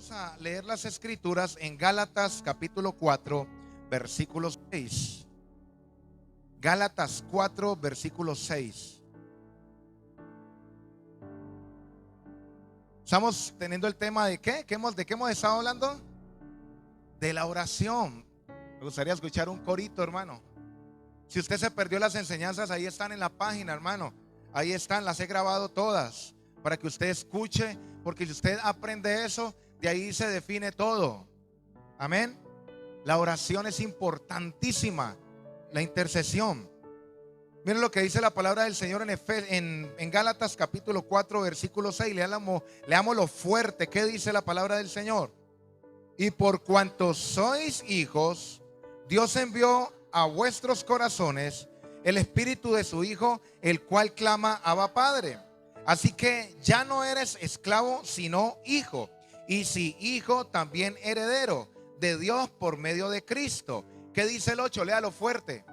Vamos a leer las escrituras en Gálatas capítulo 4, versículo 6. Gálatas 4, versículo 6. Estamos teniendo el tema de ¿qué? ¿De qué hemos estado hablando? De la oración. Me gustaría escuchar un corito, hermano. Si usted se perdió las enseñanzas, ahí están en la página, hermano. Ahí están, las he grabado todas para que usted escuche, porque si usted aprende eso, de ahí se define todo. Amén. La oración es importantísima, la intercesión. Miren lo que dice la palabra del Señor en Gálatas capítulo 4, versículo 6. Leámoslo fuerte. ¿Qué dice la palabra del Señor? Y por cuanto sois hijos, Dios envió a vuestros corazones el espíritu de su Hijo, el cual clama Abba Padre. Así que ya no eres esclavo, sino hijo. Y si hijo, también heredero de Dios por medio de Cristo. ¿Qué dice el 8? Léalo fuerte.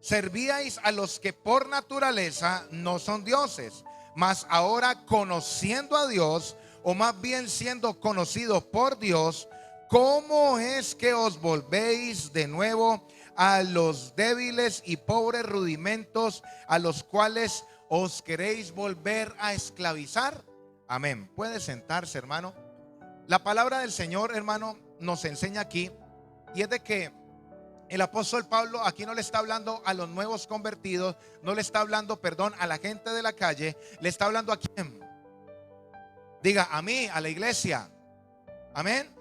Servíais a los que por naturaleza no son dioses, mas ahora conociendo a Dios, o más bien siendo conocidos por Dios, ¿cómo es que os volvéis de nuevo a los débiles y pobres rudimentos a los cuales os queréis volver a esclavizar? Amén. Puede sentarse, hermano. La palabra del Señor, hermano, nos enseña aquí, y es de que el apóstol Pablo aquí no le está hablando a los nuevos convertidos, no le está hablando, perdón, a la gente de la calle. Le está hablando a quién. Diga, a mí, a la iglesia. Amén.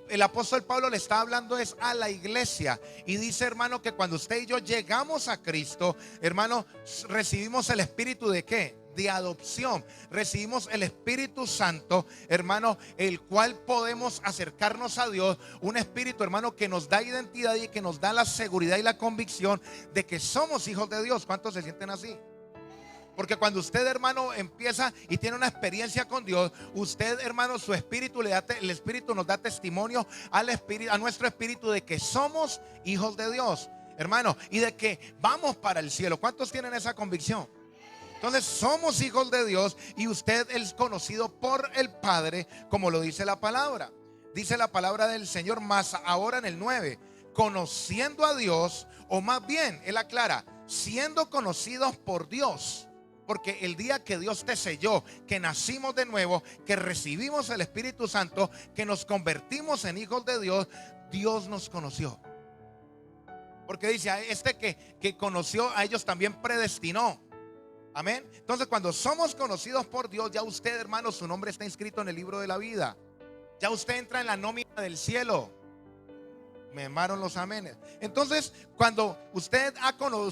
El apóstol Pablo le está hablando es a la iglesia. Y dice, hermano, que cuando usted y yo llegamos a Cristo, hermano, recibimos el espíritu de ¿qué? De adopción. Recibimos el Espíritu Santo, hermano, el cual podemos acercarnos a Dios. Un espíritu, hermano, que nos da identidad y que nos da la seguridad y la convicción de que somos hijos de Dios. ¿Cuántos se sienten así? Porque cuando usted, hermano, empieza y tiene una experiencia con Dios, usted, hermano, su espíritu el espíritu nos da testimonio al espíritu, a nuestro espíritu, de que somos hijos de Dios, hermano, y de que vamos para el cielo. ¿Cuántos tienen esa convicción? Entonces somos hijos de Dios y usted es conocido por el Padre, como lo dice la palabra. Dice la palabra del Señor más ahora en el 9, conociendo a Dios, o más bien, él aclara, siendo conocidos por Dios. Porque el día que Dios te selló, que nacimos de nuevo, que recibimos el Espíritu Santo, que nos convertimos en hijos de Dios, Dios nos conoció. Porque dice, a este que conoció, a ellos también predestinó. Amén. Entonces, cuando somos conocidos por Dios, ya usted, hermano, su nombre está inscrito en el libro de la vida. Ya usted entra en la nómina del cielo. Me amaron los amenes. Entonces, cuando usted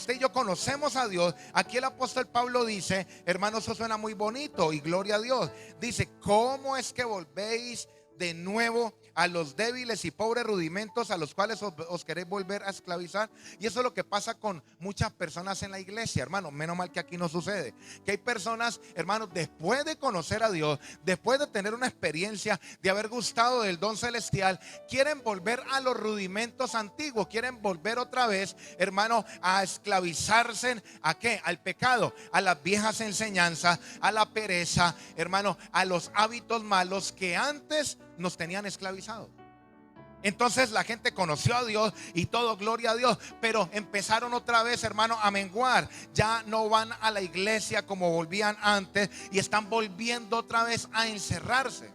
y yo conocemos a Dios, aquí el apóstol Pablo dice, hermano, eso suena muy bonito y gloria a Dios. Dice, ¿cómo es que volvéis de nuevo a los débiles y pobres rudimentos a los cuales os queréis volver a esclavizar? Y eso es lo que pasa con muchas personas en la iglesia, hermano. Menos mal que aquí no sucede. Que hay personas, hermanos, después de conocer a Dios, después de tener una experiencia, de haber gustado del don celestial, quieren volver a los rudimentos antiguos. Quieren volver otra vez, hermano, a esclavizarse. ¿A qué? Al pecado, a las viejas enseñanzas, a la pereza, hermano, a los hábitos malos que antes nos tenían esclavizados. Entonces la gente conoció a Dios y todo, gloria a Dios, pero empezaron otra vez, hermano, a menguar. Ya no van a la iglesia como volvían antes y están volviendo otra vez a encerrarse.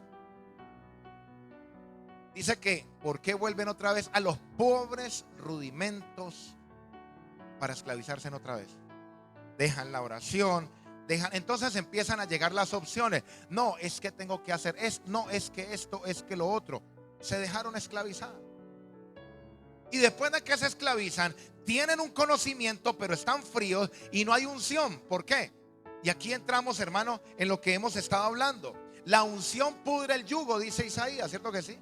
Dice que, ¿por qué vuelven otra vez a los pobres rudimentos para esclavizarse otra vez? Dejan la oración. Entonces empiezan a llegar las opciones. No, es que tengo que hacer esto. No, es que esto, es que lo otro. Se dejaron esclavizar. Y después de que se esclavizan, tienen un conocimiento, pero están fríos y no hay unción. ¿Por qué? Y aquí entramos, hermano, en lo que hemos estado hablando. La unción pudre el yugo, dice Isaías, ¿cierto que sí?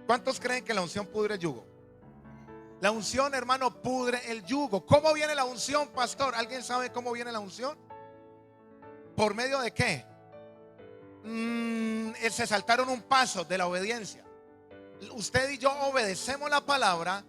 ¿Cuántos creen que la unción pudre el yugo? La unción, hermano, pudre el yugo. ¿Cómo viene la unción, pastor? ¿Alguien sabe cómo viene la unción? ¿Por medio de qué? Se saltaron un paso de la obediencia. Usted y yo obedecemos la palabra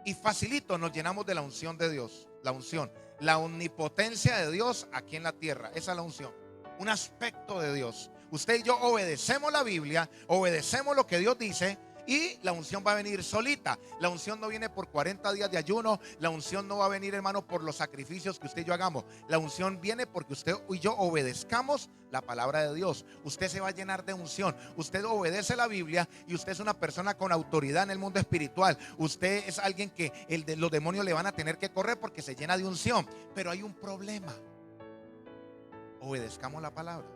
y facilito nos llenamos de la unción de Dios. La unción, la omnipotencia de Dios aquí en la tierra. Esa es la unción. un aspecto de Dios. Usted y yo obedecemos la Biblia, obedecemos lo que Dios dice, y la unción va a venir solita. La unción no viene por 40 días de ayuno. La unción no va a venir, hermano, por los sacrificios que usted y yo hagamos. La unción viene porque usted y yo obedezcamos la palabra de Dios. Usted se va a llenar de unción. Usted obedece la Biblia y usted es una persona con autoridad en el mundo espiritual. Usted es alguien que los demonios le van a tener que correr porque se llena de unción. Pero hay un problema. Obedezcamos la palabra.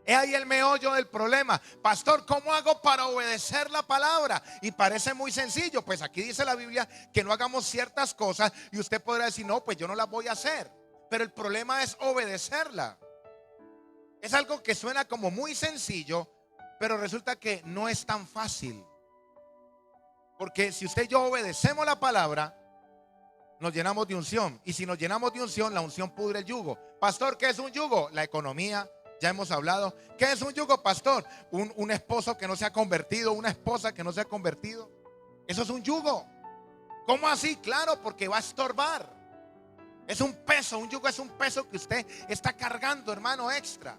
Es ahí el meollo del problema. Pastor, ¿cómo hago para obedecer la palabra? Y parece muy sencillo. Pues aquí dice la Biblia que no hagamos ciertas cosas y usted podrá decir, no, pues yo no las voy a hacer. Pero el problema es obedecerla. Es algo que suena como muy sencillo, pero resulta que no es tan fácil. Porque si usted y yo obedecemos la palabra, nos llenamos de unción. Y si nos llenamos de unción, la unción pudre el yugo. Pastor, ¿qué es un yugo? La economía. Ya hemos hablado. ¿Qué es un yugo, pastor? Un esposo que no se ha convertido, una esposa que no se ha convertido. Eso es un yugo. ¿Cómo así? Claro, porque va a estorbar. Es un peso, un yugo es un peso que usted está cargando, hermano, extra.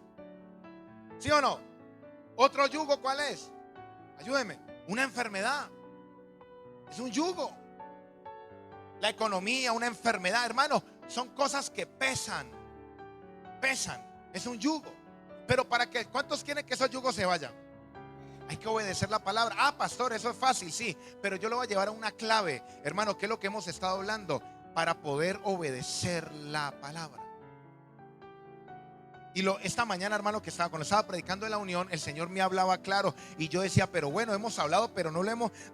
¿Sí o no? Otro yugo, ¿cuál es? Ayúdeme. Una enfermedad. Es un yugo. La economía, una enfermedad, hermano, son cosas que pesan. Pesan. Es un yugo. Pero ¿para qué? ¿Cuántos quieren que esos yugos se vayan? Hay que obedecer la palabra. Ah, pastor, eso es fácil, sí. Pero yo lo voy a llevar a una clave, hermano, que es lo que hemos estado hablando, para poder obedecer la palabra. Y esta mañana, hermano, cuando estaba predicando en la unión, el Señor me hablaba claro. Y yo decía, pero bueno, hemos hablado, pero no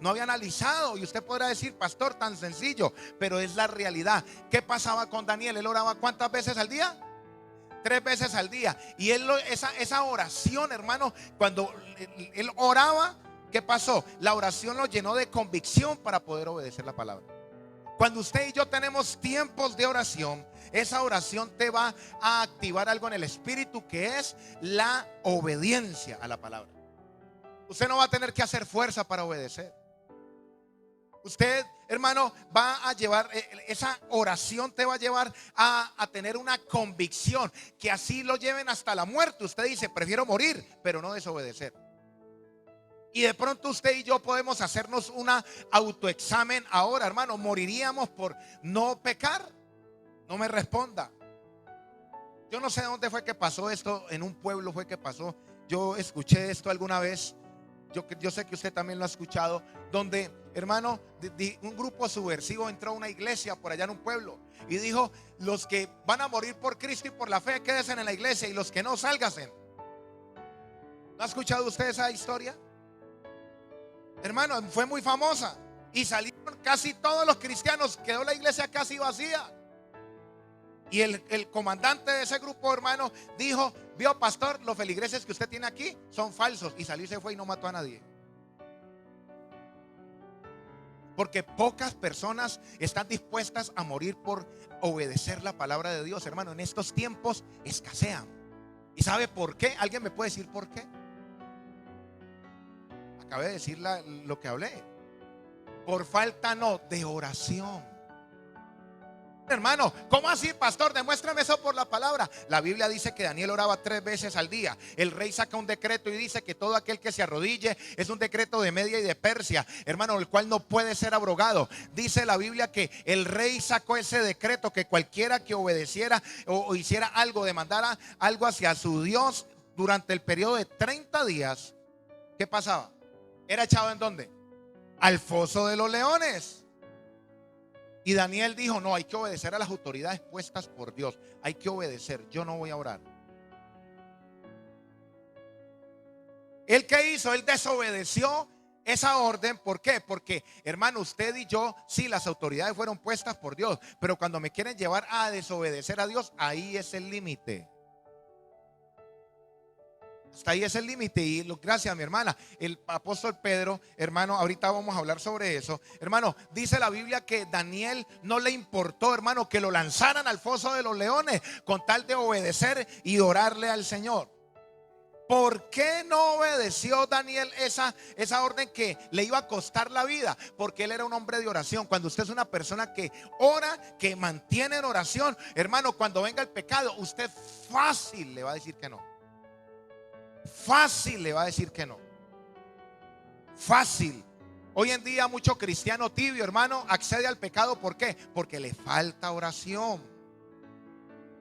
había analizado. Y usted podrá decir, pastor, tan sencillo, pero es la realidad. ¿Qué pasaba con Daniel? Él oraba ¿cuántas veces al día? 3 veces al día. Y esa oración, hermano, cuando él oraba, ¿qué pasó? La oración lo llenó de convicción para poder obedecer la palabra. Cuando usted y yo tenemos tiempos de oración, esa oración te va a activar algo en el espíritu, que es la obediencia a la palabra. Usted no va a tener que hacer fuerza para obedecer. Usted, hermano, va a llevar, esa oración te va a llevar a tener una convicción, que así lo lleven hasta la muerte. Usted dice, prefiero morir, pero no desobedecer. Y de pronto usted y yo podemos hacernos una autoexamen ahora, hermano. ¿Moriríamos por no pecar? No me responda. Yo no sé dónde fue que pasó esto. En un pueblo fue que pasó. Yo escuché esto alguna vez. Yo sé que usted también lo ha escuchado, donde, hermano, un grupo subversivo entró a una iglesia por allá en un pueblo y dijo, los que van a morir por Cristo y por la fe, quédense en la iglesia, y los que no, sálganse. ¿No ha escuchado usted esa historia? Hermano, fue muy famosa y salieron casi todos los cristianos, quedó la iglesia casi vacía. Y el comandante de ese grupo, hermano, dijo, vio, pastor, los feligreses que usted tiene aquí son falsos. Y salió y se fue y no mató a nadie. Porque pocas personas están dispuestas a morir por obedecer la palabra de Dios, hermano. En estos tiempos escasean. ¿Y sabe por qué? ¿Alguien me puede decir por qué? Acabé de decir lo que hablé. Por falta no de oración. Hermano, ¿cómo así, pastor? Demuéstrame eso por la palabra. La Biblia dice que Daniel oraba 3 veces al día. El rey saca un decreto y dice que todo aquel que se arrodille, es un decreto de Media y de Persia, hermano, el cual no puede ser abrogado. Dice la Biblia que el rey sacó ese decreto, que cualquiera que obedeciera o hiciera algo, demandara algo hacia su Dios durante el periodo de 30 días, ¿qué pasaba? ¿Era echado en dónde? Al foso de los leones. Y Daniel dijo, no, hay que obedecer a las autoridades puestas por Dios. Hay que obedecer, yo no voy a orar. ¿Él qué hizo? Él desobedeció esa orden. ¿Por qué? Porque, hermano, usted y yo, sí, las autoridades fueron puestas por Dios, pero cuando me quieren llevar a desobedecer a Dios, ahí es el límite. Hasta ahí es el límite. Y gracias, mi hermana, el apóstol Pedro, hermano, ahorita vamos a hablar sobre eso. Hermano, dice la Biblia que Daniel no le importó, hermano, que lo lanzaran al foso de los leones, con tal de obedecer y orarle al Señor. ¿Por qué no obedeció Daniel esa orden que le iba a costar la vida? Porque él era un hombre de oración. Cuando usted es una persona que ora, que mantiene en oración, hermano, cuando venga el pecado, usted fácil le va a decir que no. Fácil le va a decir que no. Fácil. Hoy en día mucho cristiano tibio, hermano, accede al pecado. ¿Por qué? Porque le falta oración.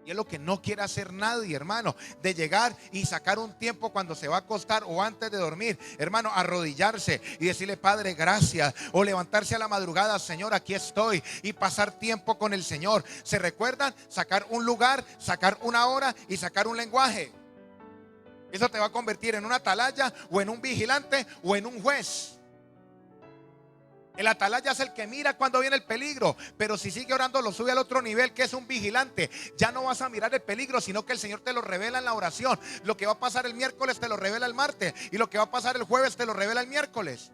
Y es lo que no quiere hacer nadie, hermano, de llegar y sacar un tiempo cuando se va a acostar o antes de dormir, hermano, arrodillarse y decirle: Padre, gracias. O levantarse a la madrugada: Señor, aquí estoy. Y pasar tiempo con el Señor. ¿Se recuerdan? Sacar un lugar, sacar una hora y sacar un lenguaje. Eso te va a convertir en un atalaya, o en un vigilante, o en un juez. El atalaya es el que mira cuando viene el peligro, pero si sigue orando lo sube al otro nivel, que es un vigilante. Ya no vas a mirar el peligro, sino que el Señor te lo revela en la oración. Lo que va a pasar el miércoles te lo revela el martes, y lo que va a pasar el jueves te lo revela el miércoles.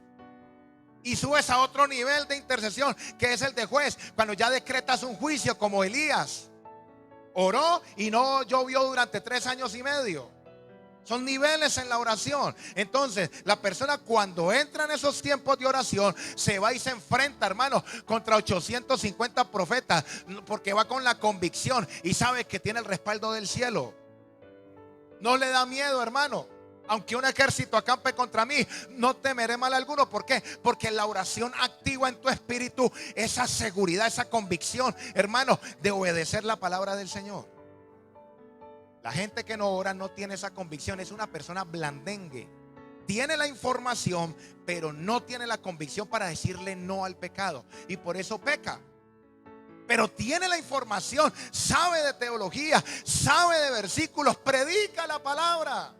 Y subes a otro nivel de intercesión, que es el de juez, cuando ya decretas un juicio, como Elías. Oró y no llovió durante 3 años y medio. Son niveles en la oración. Entonces, la persona cuando entra en esos tiempos de oración, se va y se enfrenta, hermano, contra 850 profetas, porque va con la convicción y sabe que tiene el respaldo del cielo. No le da miedo, hermano. Aunque un ejército acampe contra mí, no temeré mal alguno. ¿Por qué? Porque la oración activa en tu espíritu esa seguridad, esa convicción, hermano, de obedecer la palabra del Señor. La gente que no ora no tiene esa convicción. Es una persona blandengue. Tiene la información, pero no tiene la convicción para decirle no al pecado, y por eso peca. Pero tiene la información, sabe de teología, sabe de versículos, predica la palabra,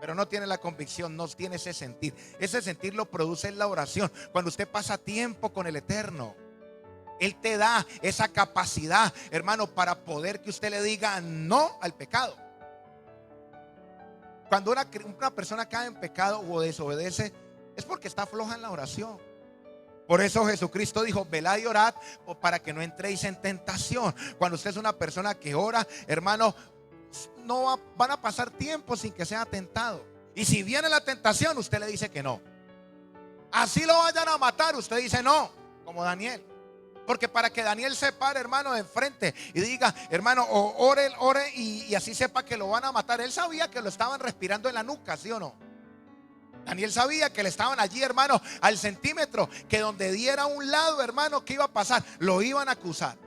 pero no tiene la convicción, no tiene ese sentir. Ese sentir lo produce en la oración. Cuando usted pasa tiempo con el Eterno, Él te da esa capacidad, hermano, para poder que usted le diga no al pecado. Cuando una persona cae en pecado o desobedece, es porque está floja en la oración. Por eso Jesucristo dijo: velad y orad para que no entréis en tentación. Cuando usted es una persona que ora, hermano, van a pasar tiempo sin que sea tentado. Y si viene la tentación, usted le dice que no. Así lo vayan a matar, usted dice no, como Daniel. Porque para que Daniel se pare, hermano, de enfrente y diga: hermano, ore y así sepa que lo van a matar. Él sabía que lo estaban respirando en la nuca, ¿sí o no? Daniel sabía que le estaban allí, hermano, al centímetro, que donde diera un lado, hermano, que iba a pasar, lo iban a acusar.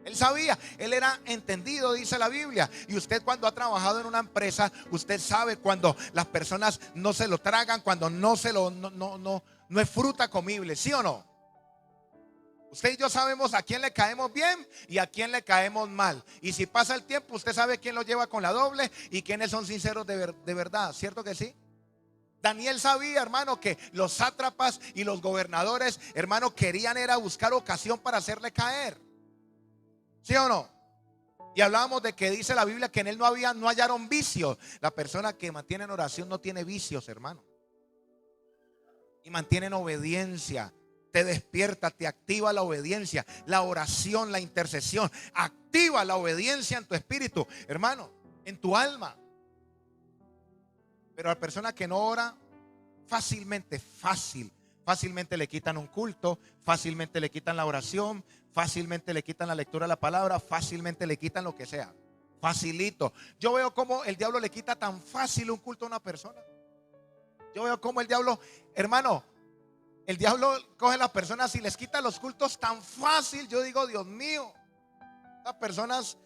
Él sabía, él era entendido, dice la Biblia. Y usted, cuando ha trabajado en una empresa, usted sabe cuando las personas no se lo tragan, cuando no es fruta comible, ¿sí o no? Usted y yo sabemos a quién le caemos bien y a quién le caemos mal. Y si pasa el tiempo, usted sabe quién lo lleva con la doble y quiénes son sinceros de verdad. ¿Cierto que sí? Daniel sabía, hermano, que los sátrapas y los gobernadores, hermano, querían era buscar ocasión para hacerle caer. ¿Sí o no? Y hablábamos de que dice la Biblia que en él no hallaron vicios. La persona que mantiene en oración no tiene vicios, hermano. Y mantiene en obediencia. Te despierta, te activa la obediencia, la oración, la intercesión. Activa la obediencia en tu espíritu, hermano, en tu alma. Pero a la persona que no ora, fácilmente le quitan un culto, fácilmente le quitan la oración, fácilmente le quitan la lectura de la palabra, fácilmente le quitan lo que sea. Facilito. Yo veo cómo el diablo le quita tan fácil un culto a una persona. Yo veo cómo el diablo, hermano, el diablo coge a las personas y les quita los cultos tan fácil. Yo digo: Dios mío, las personas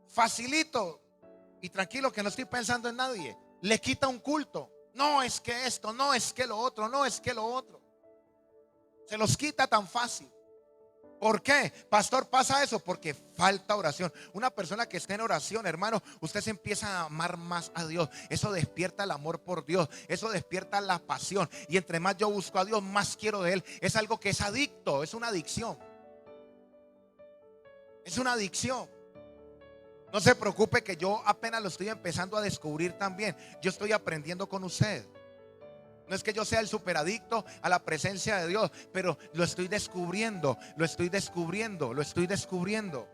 facilito. Y tranquilo, que no estoy pensando en nadie. Le quita un culto. No es que esto, no es que lo otro, no es que lo otro. Se los quita tan fácil. ¿Por qué, pastor, pasa eso? Porque falta oración. Una persona que está en oración, hermano, usted se empieza a amar más a Dios. Eso despierta el amor por Dios. Eso despierta la pasión. Y entre más yo busco a Dios, más quiero de Él. Es algo que es adicto, es una adicción. Es una adicción. No se preocupe, que yo apenas lo estoy empezando a descubrir también. Yo estoy aprendiendo con usted. No es que yo sea el superadicto a la presencia de Dios, pero lo estoy descubriendo, lo estoy descubriendo, lo estoy descubriendo.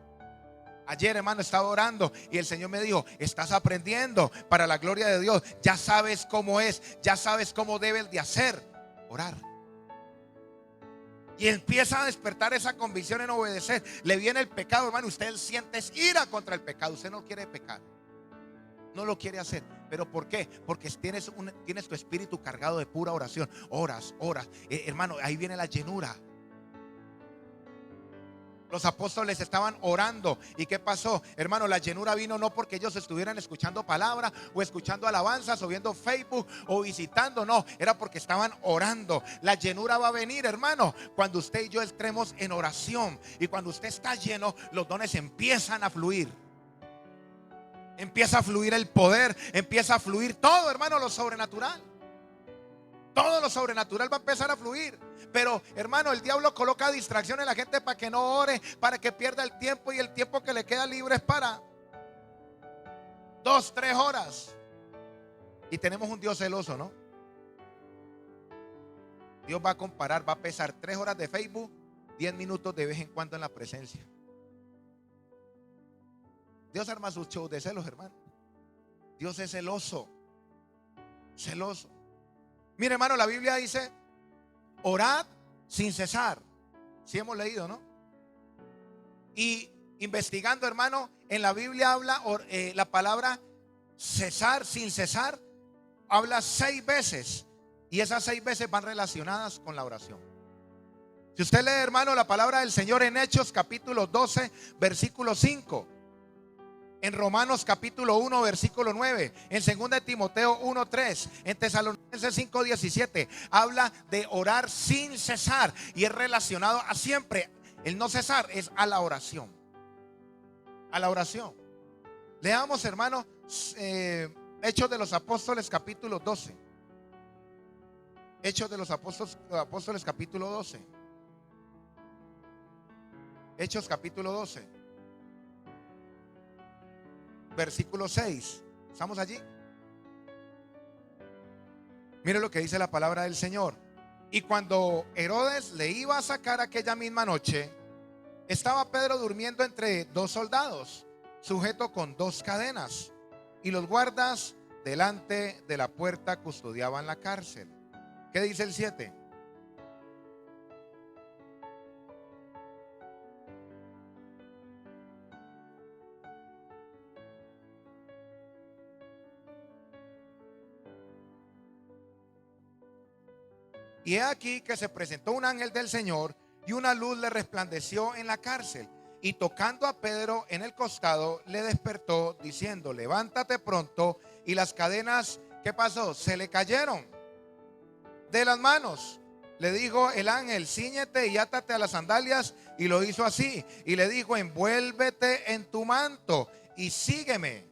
Ayer, hermano, estaba orando y el Señor me dijo: estás aprendiendo para la gloria de Dios. Ya sabes cómo es, ya sabes cómo debes de hacer. Orar. Y empieza a despertar esa convicción en obedecer. Le viene el pecado, hermano. Usted siente ira contra el pecado. Usted no quiere pecar. No lo quiere hacer. ¿Pero por qué? Porque tienes tu espíritu cargado de pura oración. Oras. Hermano, ahí viene la llenura. Los apóstoles estaban orando. ¿Y qué pasó? Hermano, la llenura vino no porque ellos estuvieran escuchando palabra o escuchando alabanzas o viendo Facebook o visitando. No, era porque estaban orando. La llenura va a venir, hermano, cuando usted y yo entremos en oración. Y cuando usted está lleno, los dones empiezan a fluir. Empieza a fluir el poder. Empieza a fluir todo, hermano, lo sobrenatural. Todo lo sobrenatural va a empezar a fluir. Pero, hermano, el diablo coloca distracción en la gente para que no ore, para que pierda el tiempo, y el tiempo que le queda libre es para 2, 3 horas. Y tenemos un Dios celoso, ¿no? Dios va a comparar, va a pesar 3 horas de Facebook, 10 minutos de vez en cuando en la presencia. Dios arma sus shows de celos, hermano. Dios es celoso. Celoso. Mire, hermano, la Biblia dice: orad sin cesar. Si hemos leído, ¿no? Y investigando, hermano, en la Biblia habla la palabra cesar, sin cesar, habla 6 veces. Y esas 6 veces van relacionadas con la oración. Si usted lee, hermano, la palabra del Señor en Hechos capítulo 12, versículo 5. En Romanos capítulo 1 versículo 9, en 2 Timoteo 1:3, en Tesalonicenses 5:17, habla de orar sin cesar, y es relacionado a siempre. El no cesar es a la oración. A la oración. Leamos, hermano, Hechos de los Apóstoles capítulo 12. Hechos de los Apóstoles capítulo 12. Hechos capítulo 12. Versículo 6. ¿Estamos allí? Mire lo que dice la palabra del Señor. Y cuando Herodes le iba a sacar aquella misma noche, estaba Pedro durmiendo entre 2 soldados, sujeto con 2 cadenas, y los guardas delante de la puerta custodiaban la cárcel. ¿Qué dice el 7? Y he aquí que se presentó un ángel del Señor, y una luz le resplandeció en la cárcel, y tocando a Pedro en el costado, le despertó diciendo: levántate pronto. Y las cadenas, ¿qué pasó? Se le cayeron de las manos. Le dijo el ángel: cíñete y átate a las sandalias. Y lo hizo así. Y le dijo: envuélvete en tu manto y sígueme.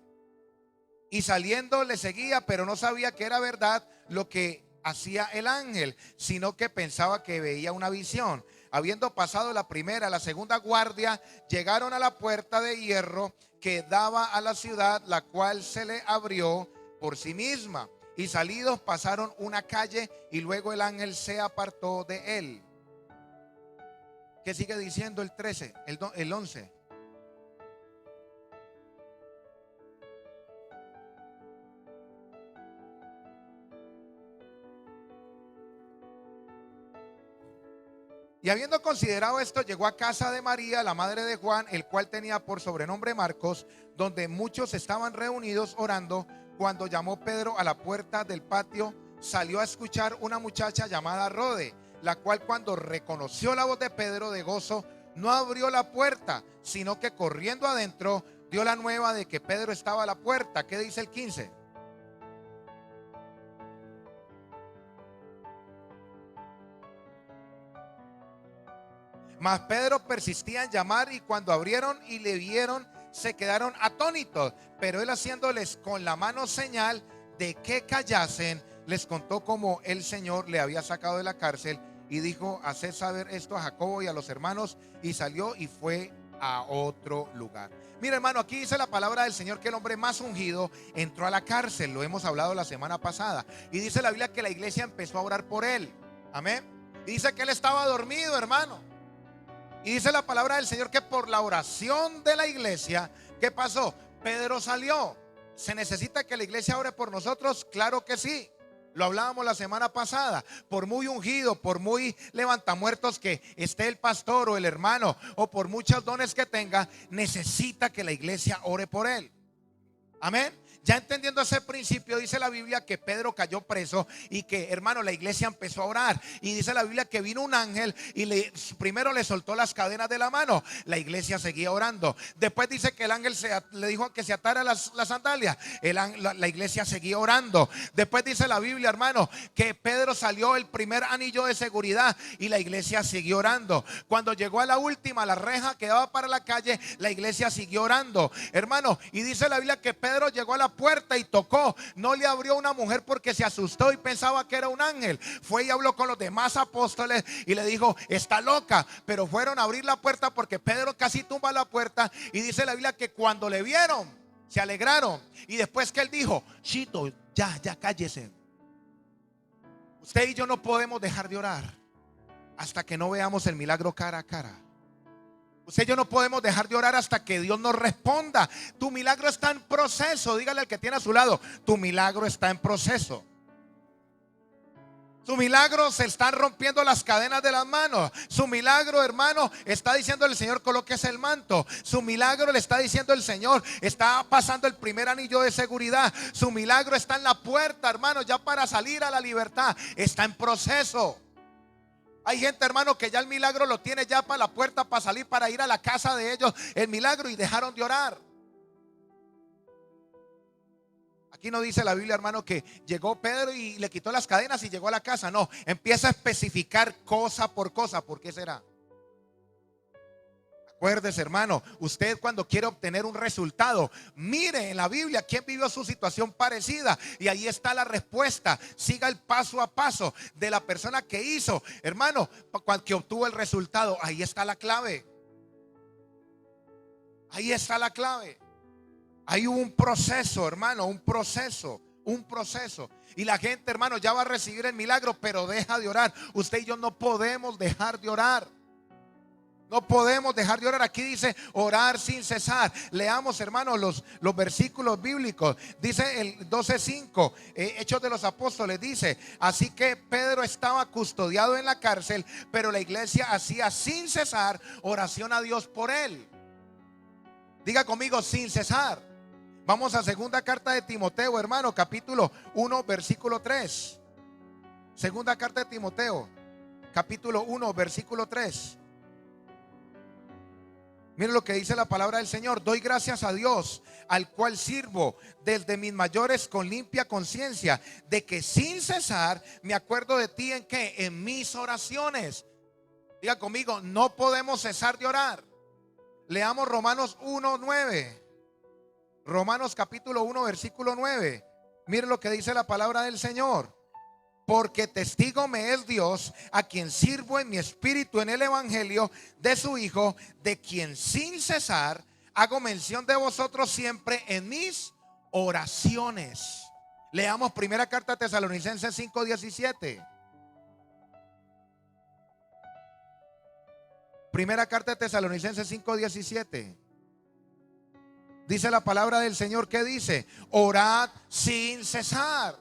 Y saliendo le seguía, pero no sabía que era verdad lo que hacía el ángel, sino que pensaba que veía una visión. Habiendo pasado la primera, la segunda guardia, llegaron a la puerta de hierro que daba a la ciudad, la cual se le abrió por sí misma. Y salidos pasaron una calle, y luego el ángel se apartó de él. ¿Qué sigue diciendo el 13, el 11? Y habiendo considerado esto, llegó a casa de María, la madre de Juan, el cual tenía por sobrenombre Marcos, donde muchos estaban reunidos orando. Cuando llamó Pedro a la puerta del patio, salió a escuchar una muchacha llamada Rode, la cual, cuando reconoció la voz de Pedro de gozo, no abrió la puerta, sino que corriendo adentro dio la nueva de que Pedro estaba a la puerta. ¿Qué dice el 15? Mas Pedro persistía en llamar, y cuando abrieron y le vieron, se quedaron atónitos. Pero él, haciéndoles con la mano señal de que callasen, les contó cómo el Señor le había sacado de la cárcel, y dijo: haced saber esto a Jacobo y a los hermanos. Y salió y fue a otro lugar. Mira, hermano, aquí dice la palabra del Señor que el hombre más ungido entró a la cárcel. Lo hemos hablado la semana pasada. Y dice la Biblia que la iglesia empezó a orar por él. Amén. Y dice que él estaba dormido, hermano. Y dice la palabra del Señor que por la oración de la iglesia, ¿qué pasó? Pedro salió. ¿Se necesita que la iglesia ore por nosotros? Claro que sí. Lo hablábamos la semana pasada. Por muy ungido, por muy levantamuertos que esté el pastor o el hermano, o por muchos dones que tenga, necesita que la iglesia ore por él. Amén. Ya entendiendo ese principio, dice la Biblia que Pedro cayó preso y que, hermano, la iglesia empezó a orar. Y dice la Biblia que vino un ángel y primero le soltó las cadenas de la mano. La iglesia seguía orando. Después dice que el ángel le dijo que se atara las sandalias. La iglesia seguía orando. Después dice la Biblia, hermano, que Pedro salió el primer anillo de seguridad y la iglesia siguió orando. Cuando llegó a la última, la reja que daba para la calle, la iglesia siguió orando, hermano. Y dice la Biblia que Pedro llegó a la puerta y tocó. No le abrió una mujer porque se asustó y pensaba que era un ángel. Fue y habló con los demás apóstoles y le dijo: está loca. Pero fueron a abrir la puerta porque Pedro casi tumba la puerta. Y dice la Biblia que cuando le vieron, se alegraron. Y después que él dijo: Chito, ya cállese. Usted y yo no podemos dejar de orar hasta que no veamos el milagro cara a cara. Usted y yo no podemos dejar de orar hasta que Dios nos responda. Tu milagro está en proceso. Dígale al que tiene a su lado: tu milagro está en proceso. Su milagro, se están rompiendo las cadenas de las manos. Su milagro, hermano, está diciendo el Señor: colóquese el manto. Su milagro, le está diciendo el Señor, está pasando el primer anillo de seguridad. Su milagro está en la puerta, hermano, ya para salir a la libertad. Está en proceso. Hay gente, hermano, que ya el milagro lo tiene ya para la puerta, para salir, para ir a la casa de ellos, el milagro, y dejaron de orar. Aquí no dice la Biblia, hermano, que llegó Pedro y le quitó las cadenas y llegó a la casa. No, empieza a especificar cosa por cosa. ¿Por qué será? Acuérdese, hermano, usted cuando quiere obtener un resultado, mire en la Biblia quién vivió su situación parecida y ahí está la respuesta. Siga el paso a paso de la persona que hizo, hermano, que obtuvo el resultado. Ahí está la clave. Ahí está la clave. Hay un proceso, hermano, un proceso. Y la gente, hermano, ya va a recibir el milagro, pero deja de orar. Usted y yo no podemos dejar de orar. No podemos dejar de orar. Aquí dice orar sin cesar. Leamos, hermanos, los versículos bíblicos. Dice el 12:5, Hechos de los Apóstoles, dice: así que Pedro estaba custodiado en la cárcel, pero la iglesia hacía sin cesar oración a Dios por él. Diga conmigo: sin cesar. Vamos a segunda carta de Timoteo, hermano, capítulo 1, versículo 3. Segunda carta de Timoteo, capítulo 1, versículo 3. Miren lo que dice la palabra del Señor: doy gracias a Dios, al cual sirvo desde mis mayores con limpia conciencia, de que sin cesar me acuerdo de ti. ¿En qué? En mis oraciones. Diga conmigo: no podemos cesar de orar. Leamos Romanos 1:9. Romanos capítulo 1, versículo 9. Miren lo que dice la palabra del Señor: porque testigo me es Dios, a quien sirvo en mi espíritu en el evangelio de su Hijo, de quien sin cesar hago mención de vosotros siempre en mis oraciones. Leamos primera carta a Tesalonicenses 5:17. Primera carta de Tesalonicenses 5:17. Dice la palabra del Señor, ¿qué dice? Orad sin cesar.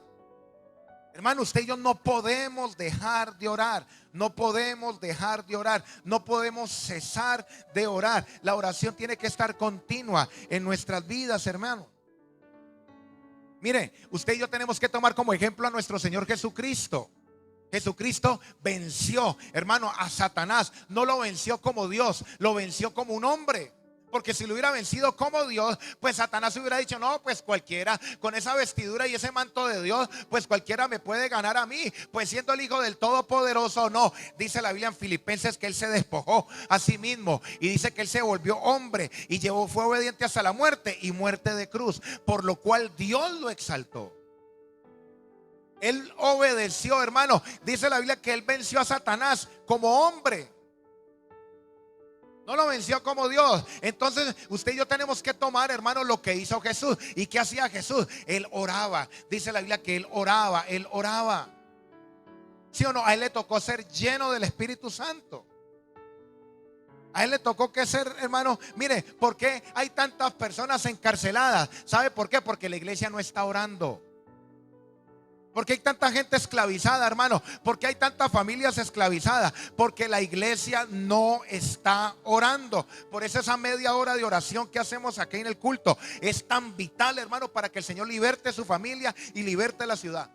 Hermano, usted y yo no podemos dejar de orar. No podemos dejar de orar. No podemos cesar de orar. La oración tiene que estar continua en nuestras vidas, hermano. Mire, usted y yo tenemos que tomar como ejemplo a nuestro Señor Jesucristo. Jesucristo venció, hermano, a Satanás. No lo venció como Dios, lo venció como un hombre. Porque si lo hubiera vencido como Dios, pues Satanás hubiera dicho: no, pues cualquiera con esa vestidura y ese manto de Dios, pues cualquiera me puede ganar a mí, pues siendo el Hijo del Todopoderoso. No, dice la Biblia en Filipenses que Él se despojó a sí mismo y dice que Él se volvió hombre y fue obediente hasta la muerte, y muerte de cruz, por lo cual Dios lo exaltó. Él obedeció, hermano. Dice la Biblia que Él venció a Satanás como hombre. No lo venció como Dios. Entonces usted y yo tenemos que tomar, hermano, lo que hizo Jesús. ¿Y qué hacía Jesús? Él oraba. Dice la Biblia que Él oraba. ¿Sí o no? A Él le tocó ser lleno del Espíritu Santo. A él le tocó que ser, hermano. Mire, ¿por qué hay tantas personas encarceladas? ¿Sabe por qué? Porque la iglesia no está orando. ¿Por qué hay tanta gente esclavizada, hermano? ¿Por qué hay tantas familias esclavizadas? Porque la iglesia no está orando. Por eso esa media hora de oración que hacemos aquí en el culto es tan vital, hermano, para que el Señor liberte su familia y liberte la ciudad.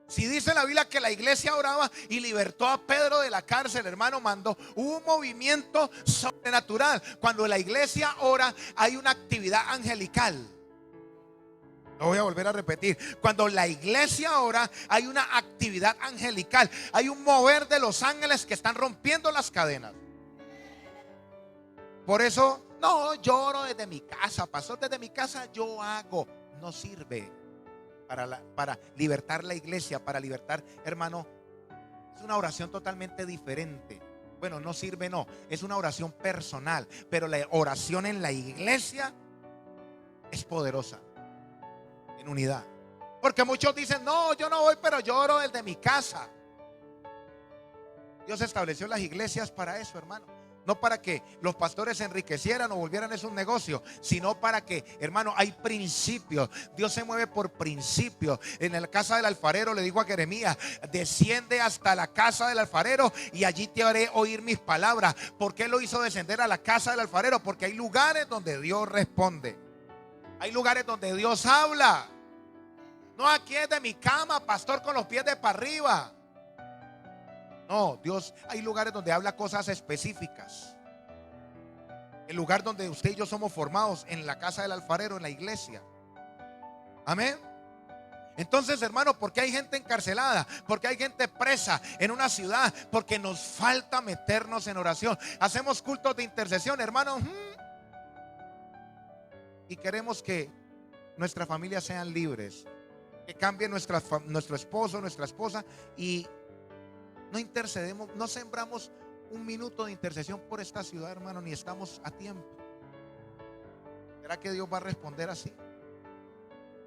Si dice la Biblia que la iglesia oraba y libertó a Pedro de la cárcel, hermano, mandó un movimiento sobrenatural. Cuando la iglesia ora, hay una actividad angelical. Lo voy a volver a repetir. Cuando la iglesia ora, hay una actividad angelical. Hay un mover de los ángeles que están rompiendo las cadenas. Por eso, no, yo oro desde mi casa, pastor, desde mi casa yo hago. No sirve para libertar la iglesia, para libertar, hermano. Es una oración totalmente diferente. Bueno, no sirve, no. Es una oración personal. Pero la oración en la iglesia es poderosa. En unidad. Porque muchos dicen, no, yo no voy, pero yo oro desde mi casa. Dios estableció las iglesias para eso, hermano. No para que los pastores se enriquecieran o volvieran eso un negocio, sino para que, hermano, hay principios. Dios se mueve por principios. En la casa del alfarero le dijo a Jeremías, desciende hasta la casa del alfarero y allí te haré oír mis palabras. ¿Por qué lo hizo descender a la casa del alfarero? Porque hay lugares donde Dios responde. Hay lugares donde Dios habla. No, aquí es de mi cama, pastor, con los pies de para arriba. No, Dios, hay lugares donde habla cosas específicas. El lugar donde usted y yo somos formados, en la casa del alfarero, en la iglesia. Amén. Entonces, hermano, ¿por qué hay gente encarcelada? Porque hay gente presa en una ciudad. Porque nos falta meternos en oración. Hacemos cultos de intercesión, hermano. Y queremos que nuestras familias sean libres. Que cambie nuestro esposo, nuestra esposa. Y no intercedemos, no sembramos un minuto de intercesión por esta ciudad, hermano, ni estamos a tiempo. ¿Será que Dios va a responder así?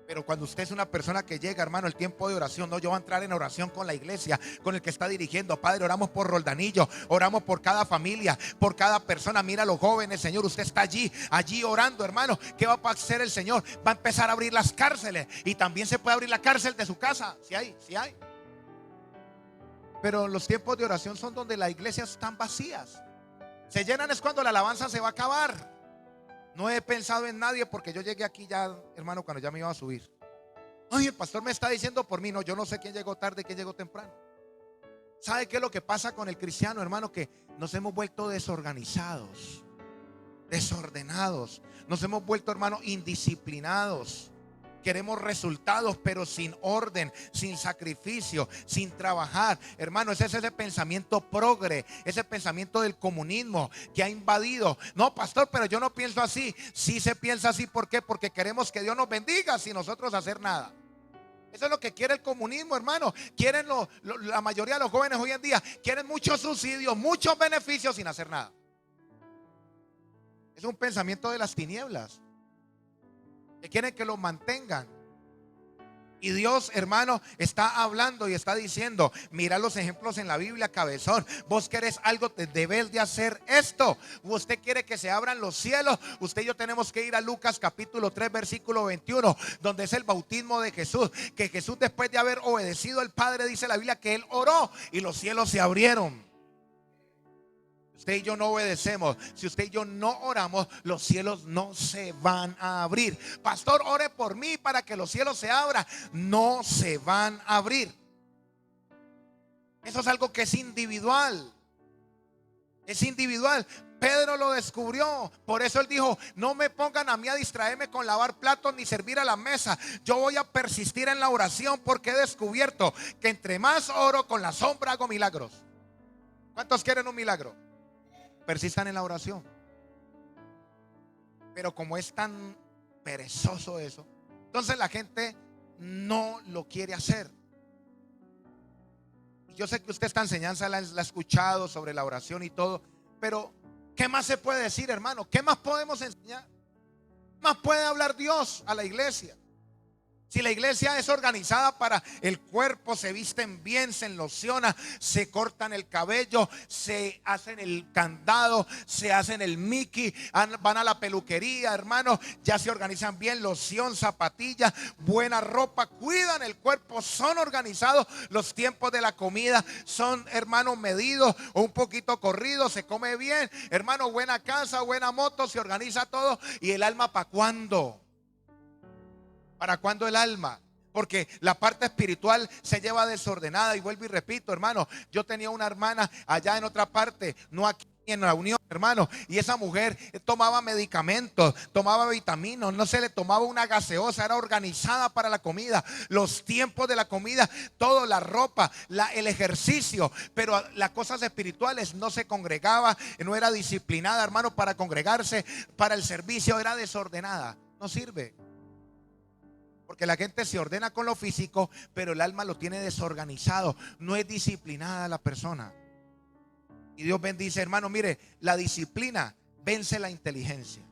Pero cuando usted es una persona que llega, hermano, el tiempo de oración, no, yo voy a entrar en oración con la iglesia, con el que está dirigiendo. Padre, oramos por Roldanillo, oramos por cada familia, por cada persona. Mira a los jóvenes, Señor, usted está allí orando, hermano. ¿Qué va a hacer el Señor? Va a empezar a abrir las cárceles. Y también se puede abrir la cárcel de su casa, si hay. Pero los tiempos de oración son donde las iglesias están vacías. Se llenan es cuando la alabanza se va a acabar. No he pensado en nadie porque yo llegué aquí ya, hermano, cuando ya me iba a subir. Ay, el pastor me está diciendo por mí. No, yo no sé quién llegó tarde, quién llegó temprano. ¿Sabe qué es lo que pasa con el cristiano, hermano? Que nos hemos vuelto desorganizados, desordenados. Nos hemos vuelto, hermano, indisciplinados. Queremos resultados, pero sin orden, sin sacrificio, sin trabajar. Hermano, ese es ese pensamiento progre, ese pensamiento del comunismo que ha invadido. No, pastor, pero yo no pienso así. Sí se piensa así, ¿por qué? Porque queremos que Dios nos bendiga sin nosotros hacer nada. Eso es lo que quiere el comunismo, hermano. Quieren la mayoría de los jóvenes hoy en día, quieren muchos subsidios, muchos beneficios sin hacer nada. Es un pensamiento de las tinieblas, que quieren que los mantengan. Y Dios, hermano, está hablando y está diciendo, mira los ejemplos en la Biblia, cabezón. Vos querés algo, debes de hacer esto. Usted quiere que se abran los cielos. Usted y yo tenemos que ir a Lucas capítulo 3 versículo 21, donde es el bautismo de Jesús. Que Jesús, después de haber obedecido al Padre, dice la Biblia que Él oró y los cielos se abrieron. Usted y yo no obedecemos, si usted y yo no oramos, los cielos no se van a abrir. Pastor, ore por mí para que los cielos se abran. No se van a abrir. Eso es algo que es individual. Es individual. Pedro lo descubrió. Por eso él dijo, no me pongan a mí a distraerme con lavar platos ni servir a la mesa. Yo voy a persistir en la oración, porque he descubierto que entre más oro, con la sombra hago milagros. ¿Cuántos quieren un milagro? Persistan en la oración. Pero como es tan perezoso eso, entonces la gente no lo quiere hacer. Yo sé que usted esta enseñanza la ha escuchado sobre la oración y todo, pero ¿qué más se puede decir, hermano? ¿Qué más podemos enseñar? ¿Qué más puede hablar Dios a la iglesia? Si la iglesia es organizada para el cuerpo, se visten bien, se enlociona, se cortan el cabello, se hacen el candado, se hacen el Mickey, van a la peluquería, hermano, ya se organizan bien, loción, zapatillas, buena ropa, cuidan el cuerpo, son organizados, los tiempos de la comida son, hermanos, medidos o un poquito corridos, se come bien, hermano, buena casa, buena moto, se organiza todo. ¿Y el alma para cuándo? ¿Para cuándo el alma? Porque la parte espiritual se lleva desordenada. Y vuelvo y repito, hermano, yo tenía una hermana allá en otra parte, no aquí en la unión, hermano, y esa mujer tomaba medicamentos, tomaba vitaminas, no se le tomaba una gaseosa, era organizada para la comida, los tiempos de la comida, todo, la ropa, el ejercicio, pero las cosas espirituales no se congregaba, no era disciplinada, hermano, para congregarse, para el servicio, era desordenada. No sirve. Porque la gente se ordena con lo físico, pero el alma lo tiene desorganizado. No es disciplinada la persona. Y Dios bendice, hermano. Mire, la disciplina vence la inteligencia.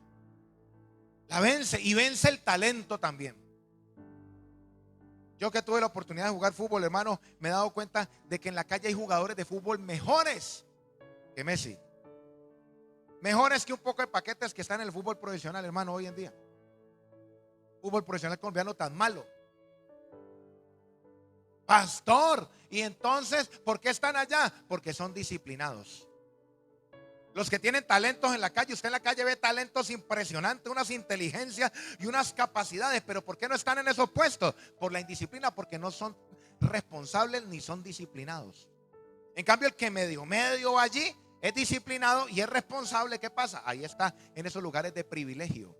La vence y vence el talento también. Yo que tuve la oportunidad de jugar fútbol, hermano, me he dado cuenta de que en la calle hay jugadores de fútbol mejores que Messi. Mejores que un poco de paquetes que están en el fútbol profesional, hermano, hoy en día. Fútbol profesional colombiano tan malo. Pastor, y entonces, ¿por qué están allá? Porque son disciplinados. Los que tienen talentos en la calle, usted en la calle ve talentos impresionantes, unas inteligencias y unas capacidades, pero ¿por qué no están en esos puestos? Por la indisciplina, porque no son responsables ni son disciplinados. En cambio, el que medio allí es disciplinado y es responsable, ¿qué pasa? Ahí está, en esos lugares de privilegio.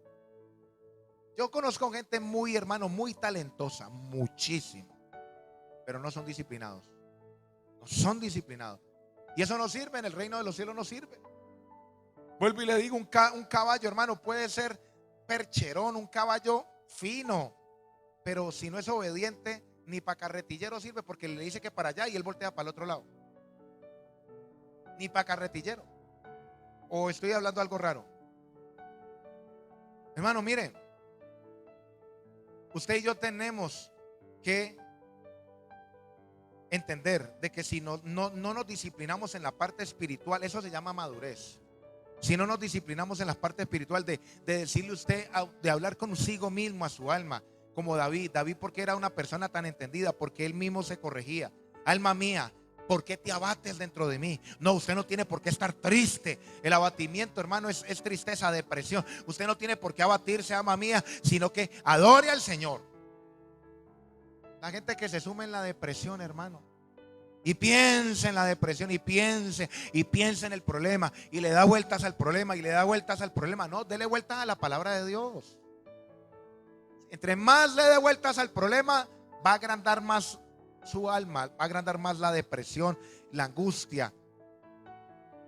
Yo conozco gente muy, hermano, muy talentosa, muchísimo, pero no son disciplinados. No son disciplinados. Y eso no sirve, en el reino de los cielos no sirve. Vuelvo y le digo, un caballo, hermano, puede ser percherón, un caballo fino, pero si no es obediente, ni para carretillero sirve, porque le dice que para allá y él voltea para el otro lado. Ni para carretillero. ¿O estoy hablando algo raro? Hermano, mire, usted y yo tenemos que entender de que si no nos disciplinamos en la parte espiritual, eso se llama madurez. Si no nos disciplinamos en la parte espiritual de decirle usted, de hablar consigo mismo a su alma, como David, porque era una persona tan entendida, porque él mismo se corregía. Alma mía, ¿por qué te abates dentro de mí? No, usted no tiene por qué estar triste. El abatimiento, hermano, es tristeza, depresión. Usted no tiene por qué abatirse, alma mía, sino que adore al Señor. La gente que se suma en la depresión, hermano, y piensa en la depresión, y piensa en el problema, y le da vueltas al problema, y le da vueltas al problema. No, dele vueltas a la palabra de Dios. Entre más le dé vueltas al problema, va a agrandar más su alma, va a agrandar más la depresión, la angustia.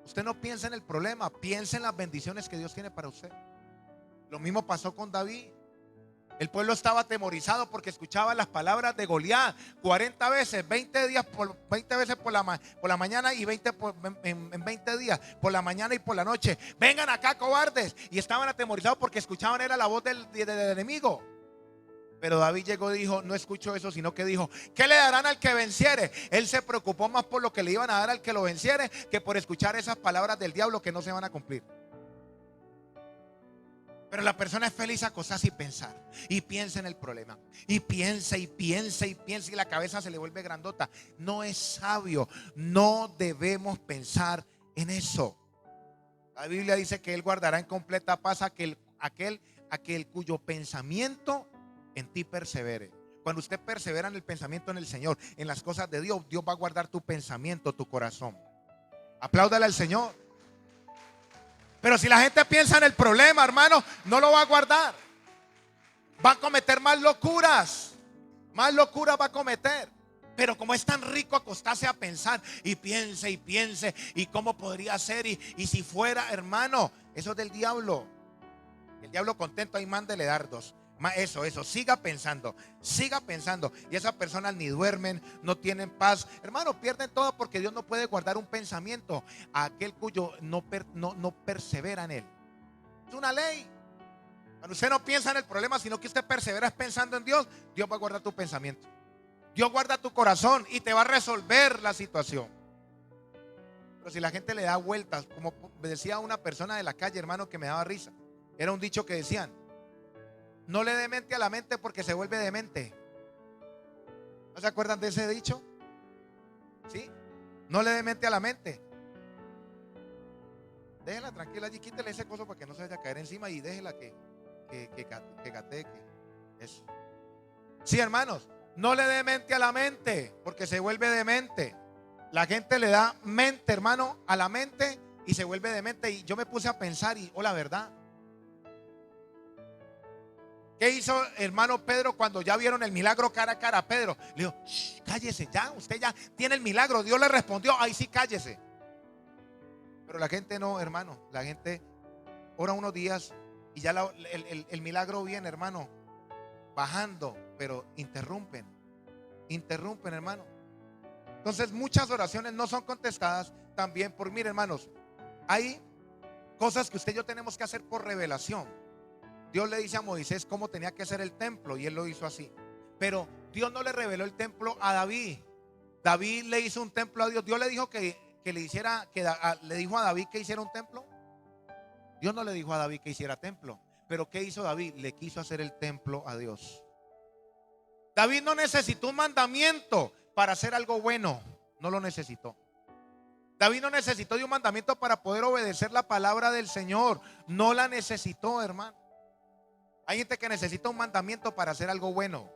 Usted no piensa en el problema, piensa en las bendiciones que Dios tiene para usted. Lo mismo pasó con David. El pueblo estaba atemorizado porque escuchaba las palabras de Goliat 40 veces, 20 veces por la mañana y 20 en 20 días, por la mañana y por la noche. Vengan acá, cobardes. Y estaban atemorizados porque escuchaban, era la voz del enemigo. Pero David llegó y dijo, no escucho eso, sino que dijo, ¿qué le darán al que venciere? Él se preocupó más por lo que le iban a dar al que lo venciere que por escuchar esas palabras del diablo que no se van a cumplir. Pero la persona es feliz acostarse y pensar, y piensa en el problema, y piensa, y la cabeza se le vuelve grandota. No es sabio, no debemos pensar en eso. La Biblia dice que Él guardará en completa paz aquel cuyo pensamiento en ti persevere. Cuando usted persevera en el pensamiento en el Señor, en las cosas de Dios, Dios va a guardar tu pensamiento, tu corazón. Apláudale al Señor. Pero si la gente piensa en el problema, hermano, no lo va a guardar. Va a cometer más locuras va a cometer. Pero como es tan rico acostarse a pensar y piense, y cómo podría ser, y si fuera, hermano, eso es del diablo. El diablo contento ahí mándele dardos. Eso, siga pensando. Y esas personas ni duermen, no tienen paz. Hermano, pierden todo porque Dios no puede guardar un pensamiento a aquel cuyo no persevera en él. Es una ley. Cuando usted no piensa en el problema, sino que usted persevera pensando en Dios, Dios va a guardar tu pensamiento. Dios guarda tu corazón y te va a resolver la situación. Pero si la gente le da vueltas, como decía una persona de la calle, hermano, que me daba risa. Era un dicho que decían: no le dé mente a la mente porque se vuelve demente. ¿No se acuerdan de ese dicho? ¿Sí? No le dé mente a la mente. Déjela tranquila allí, quítele ese coso para que no se vaya a caer encima y déjela que gateque. Eso. Sí, hermanos, no le dé mente a la mente porque se vuelve demente. La gente le da mente, hermano, a la mente y se vuelve demente. Y yo me puse a pensar y, la verdad. ¿Qué hizo hermano Pedro cuando ya vieron el milagro cara a cara a Pedro? Le dijo: cállese ya, usted ya tiene el milagro. Dios le respondió: ahí sí, cállese. Pero la gente no, hermano. La gente ora unos días y ya el milagro viene, hermano, bajando, pero interrumpen, hermano. Entonces muchas oraciones no son contestadas también por, mire, hermanos, hay cosas que usted y yo tenemos que hacer por revelación. Dios le dice a Moisés cómo tenía que ser el templo y él lo hizo así. Pero Dios no le reveló el templo a David. David le hizo un templo a Dios. Dios le dijo que le hiciera, le dijo a David que hiciera un templo. Dios no le dijo a David que hiciera templo. Pero ¿qué hizo David? Le quiso hacer el templo a Dios. David no necesitó un mandamiento para hacer algo bueno. No lo necesitó. David no necesitó de un mandamiento para poder obedecer la palabra del Señor. No la necesitó, hermano. Hay gente que necesita un mandamiento para hacer algo bueno.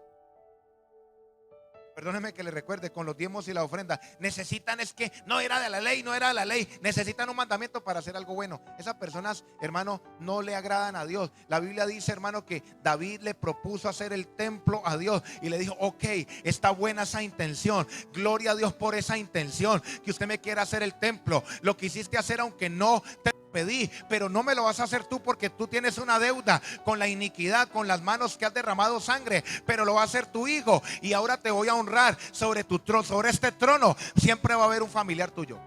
Perdóneme que le recuerde, con los diezmos y la ofrenda. Necesitan, es que no era de la ley, no era de la ley. Necesitan un mandamiento para hacer algo bueno. Esas personas, hermano, no le agradan a Dios. La Biblia dice, hermano, que David le propuso hacer el templo a Dios y le dijo: ok, está buena esa intención. Gloria a Dios por esa intención, que usted me quiera hacer el templo. Lo quisiste hacer aunque no te pedí, pero no me lo vas a hacer tú porque tú tienes una deuda con la iniquidad, con las manos que has derramado sangre, pero lo va a hacer tu hijo y ahora te voy a honrar sobre tu trono, sobre este trono siempre va a haber un familiar tuyo.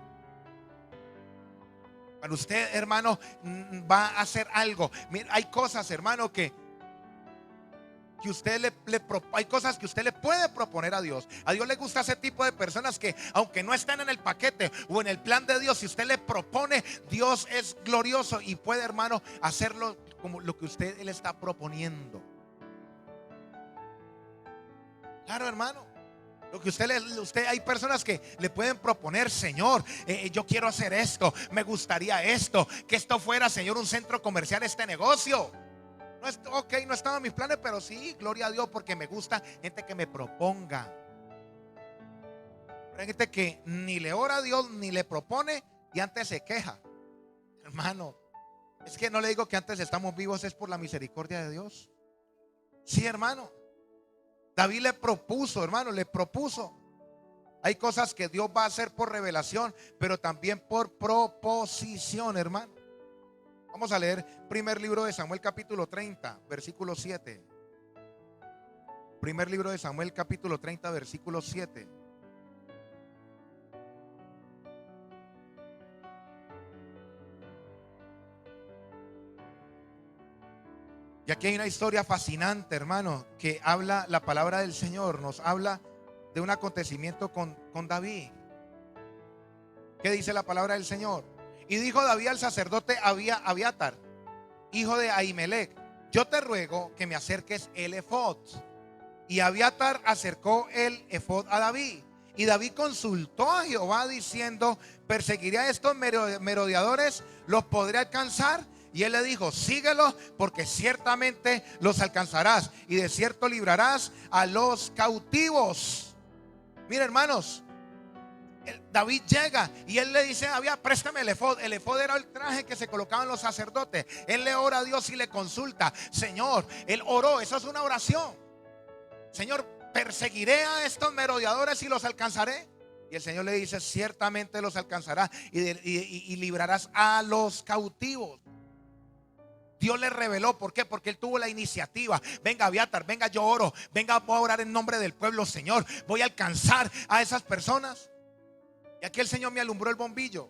Para usted, hermano, va a hacer algo. Mira, hay cosas, hermano, que usted hay cosas que usted le puede proponer a Dios. A Dios le gusta ese tipo de personas que, aunque no estén en el paquete o en el plan de Dios, si usted le propone, Dios es glorioso y puede, hermano, hacerlo como lo que usted le está proponiendo. Claro, hermano. Lo que usted hay personas que le pueden proponer: Señor, yo quiero hacer esto, me gustaría esto, que esto fuera, Señor, un centro comercial, este negocio. No es, ok, no estaba en mis planes, pero sí, gloria a Dios, porque me gusta gente que me proponga. Pero hay gente que ni le ora a Dios ni le propone y antes se queja. Hermano, es que no le digo que antes estamos vivos, es por la misericordia de Dios. Sí, hermano. David le propuso, hermano, le propuso. Hay cosas que Dios va a hacer por revelación, pero también por proposición, hermano. Vamos a leer primer libro de Samuel capítulo 30, versículo 7. Primer libro de Samuel capítulo 30, versículo 7. Y aquí hay una historia fascinante, hermano, que habla la palabra del Señor. Nos habla de un acontecimiento con David. ¿Qué dice la palabra del Señor? Y dijo David al sacerdote Abiatar, hijo de Ahimelech: yo te ruego que me acerques el efod. Y Abiatar acercó el efod a David. Y David consultó a Jehová diciendo: ¿perseguiré a estos merodeadores? ¿Los podré alcanzar? Y él le dijo: síguelos, porque ciertamente los alcanzarás y de cierto librarás a los cautivos. Mira, hermanos, David llega y él le dice: David, préstame el efod. El efod era el traje que se colocaban los sacerdotes. Él le ora a Dios y le consulta. Señor, él oró, eso es una oración. Señor, ¿perseguiré a estos merodeadores y los alcanzaré? Y el Señor le dice: ciertamente los alcanzarás y librarás a los cautivos. Dios le reveló. ¿Por qué? Porque él tuvo la iniciativa. Venga, Abiatar, venga, yo oro. Venga, voy a orar en nombre del pueblo, Señor. Voy a alcanzar a esas personas. Y aquí el Señor me alumbró el bombillo.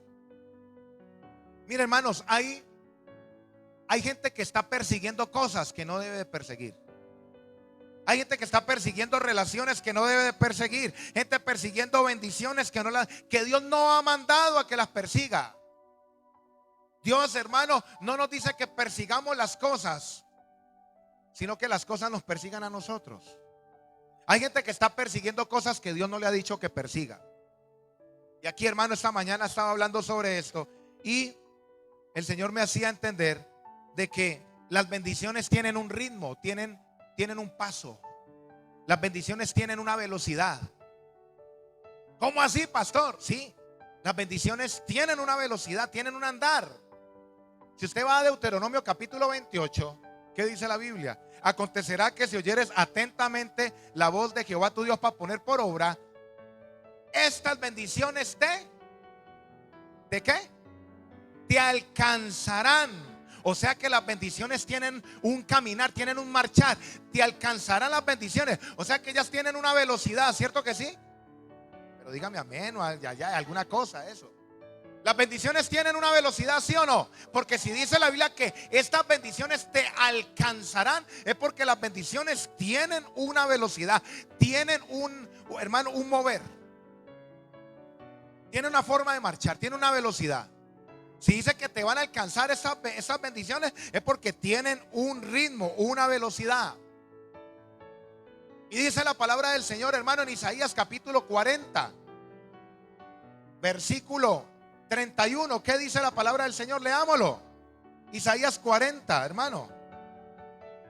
Mira, hermanos, hay Hay gente que está persiguiendo cosas que no debe de perseguir. Hay gente que está persiguiendo relaciones que no debe de perseguir. Gente persiguiendo bendiciones que Dios no ha mandado a que las persiga. Dios, hermano, no nos dice que persigamos las cosas, sino que las cosas nos persigan a nosotros. Hay gente que está persiguiendo cosas que Dios no le ha dicho que persiga. Y aquí, hermano, esta mañana estaba hablando sobre esto y el Señor me hacía entender de que las bendiciones tienen un ritmo, tienen un paso. Las bendiciones tienen una velocidad. ¿Cómo así, pastor? Sí, las bendiciones tienen una velocidad, tienen un andar. Si usted va a Deuteronomio capítulo 28, ¿qué dice la Biblia? Acontecerá que si oyeres atentamente la voz de Jehová tu Dios para poner por obra estas bendiciones ¿de qué? Te alcanzarán. O sea que las bendiciones tienen un caminar, tienen un marchar. Te alcanzarán las bendiciones. O sea que ellas tienen una velocidad, ¿cierto que sí? Pero dígame amén o ya, alguna cosa eso. Las bendiciones tienen una velocidad, ¿sí o no? Porque si dice la Biblia que estas bendiciones te alcanzarán, es porque las bendiciones tienen una velocidad, tienen un mover. Tienen una forma de marchar, tienen una velocidad. Si dice que te van a alcanzar esas bendiciones, es porque tienen un ritmo, una velocidad. Y dice la palabra del Señor, hermano, en Isaías capítulo 40, versículo 31. ¿Qué dice la palabra del Señor? Leámoslo. Isaías 40, hermano,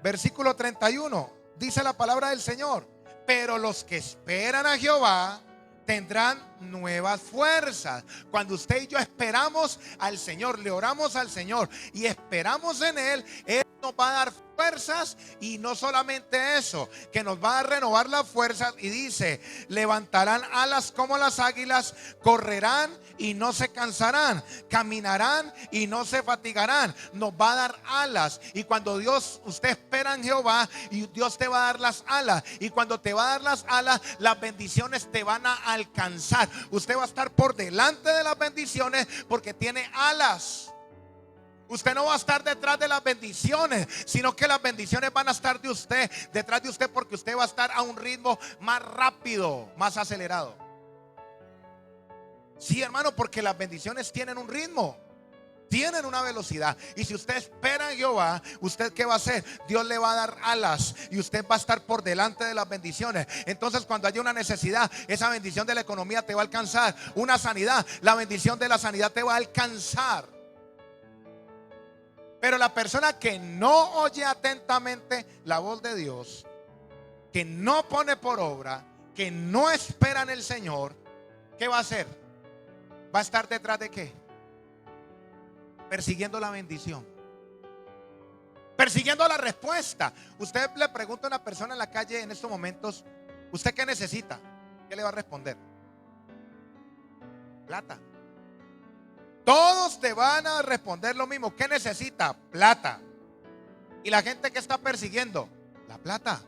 versículo 31. Dice la palabra del Señor: pero los que esperan a Jehová tendrán nuevas fuerzas. Cuando usted y yo esperamos al Señor, le oramos al Señor y esperamos en Él, Él nos va a dar fuerzas. Y no solamente eso, que nos va a renovar las fuerzas. Y dice: levantarán alas como las águilas, correrán y no se cansarán, caminarán y no se fatigarán. Nos va a dar alas. Y cuando usted espera en Jehová, y Dios te va a dar las alas. Y cuando te va a dar las alas, las bendiciones te van a alcanzar. Usted va a estar por delante de las bendiciones porque tiene alas. Usted no va a estar detrás de las bendiciones, sino que las bendiciones van a estar detrás de usted, porque usted va a estar a un ritmo más rápido, más acelerado. Sí, hermano, porque las bendiciones tienen un ritmo, tienen una velocidad. Y si usted espera en Jehová, ¿usted qué va a hacer? Dios le va a dar alas y usted va a estar por delante de las bendiciones. Entonces, cuando haya una necesidad, esa bendición de la economía te va a alcanzar. Una sanidad, la bendición de la sanidad te va a alcanzar. Pero la persona que no oye atentamente la voz de Dios, que no pone por obra, que no espera en el Señor, ¿qué va a hacer? ¿Va a estar detrás de qué? Persiguiendo la bendición, persiguiendo la respuesta. Usted le pregunta a una persona en la calle en estos momentos: ¿usted qué necesita? ¿Qué le va a responder? Plata. Todos te van a responder lo mismo. ¿Qué necesita? Plata. Y la gente que está persiguiendo la plata.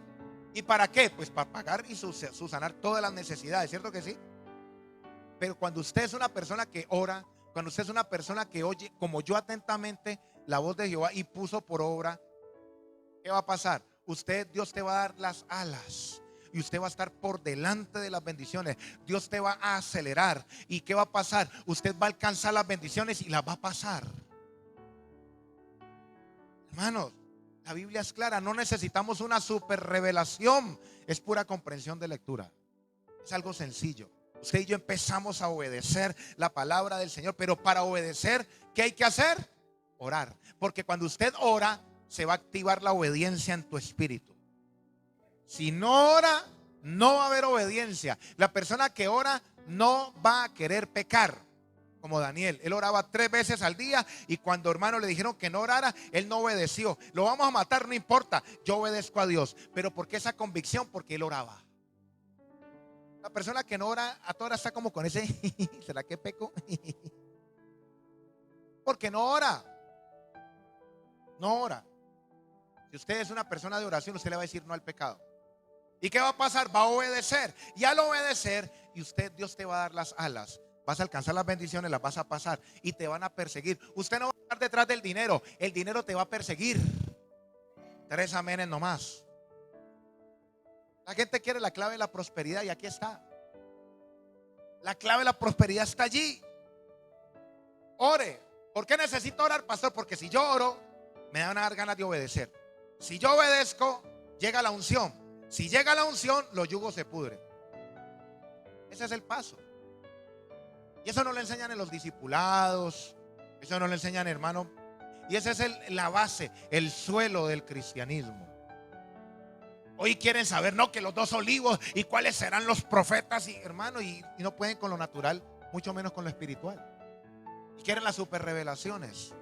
¿Y para qué? Pues para pagar y subsanar todas las necesidades, ¿cierto que sí? Pero cuando usted es una persona que ora, cuando usted es una persona que oye, como yo, atentamente la voz de Jehová y puso por obra, ¿qué va a pasar? Dios te va a dar las alas. Y usted va a estar por delante de las bendiciones. Dios te va a acelerar. ¿Y qué va a pasar? Usted va a alcanzar las bendiciones y las va a pasar. Hermanos, la Biblia es clara. No necesitamos una super revelación. Es pura comprensión de lectura. Es algo sencillo. Usted y yo empezamos a obedecer la palabra del Señor. Pero para obedecer, ¿qué hay que hacer? Orar. Porque cuando usted ora, se va a activar la obediencia en tu espíritu. Si no ora, no va a haber obediencia. La persona que ora no va a querer pecar. Como Daniel, él oraba 3 veces al día. Y cuando, hermano, le dijeron que no orara, él no obedeció. Lo vamos a matar, no importa, yo obedezco a Dios. Pero ¿por qué esa convicción? Porque él oraba. La persona que no ora a toda hora está como con ese ¿será que peco? Porque no ora. No ora. Si usted es una persona de oración, usted le va a decir no al pecado. ¿Y qué va a pasar? Va a obedecer. Y al obedecer, Dios te va a dar las alas. Vas a alcanzar las bendiciones, las vas a pasar y te van a perseguir. Usted no va estar detrás del dinero. El dinero te va a perseguir. 3 amenes nomás. La gente quiere la clave de la prosperidad y aquí está. La clave de la prosperidad está allí. Ore. ¿Por qué necesito orar, pastor? Porque si yo oro, me dan a dar ganas de obedecer. Si yo obedezco, llega la unción. Si llega la unción, los yugos se pudren. Ese es el paso. Y eso no lo enseñan en los discipulados. Eso no lo enseñan, hermano. Y esa es la base, el suelo del cristianismo. Hoy quieren saber, no, que los 2 olivos y cuáles serán los profetas, y hermano, y no pueden con lo natural, mucho menos con lo espiritual. Y quieren las super revelaciones.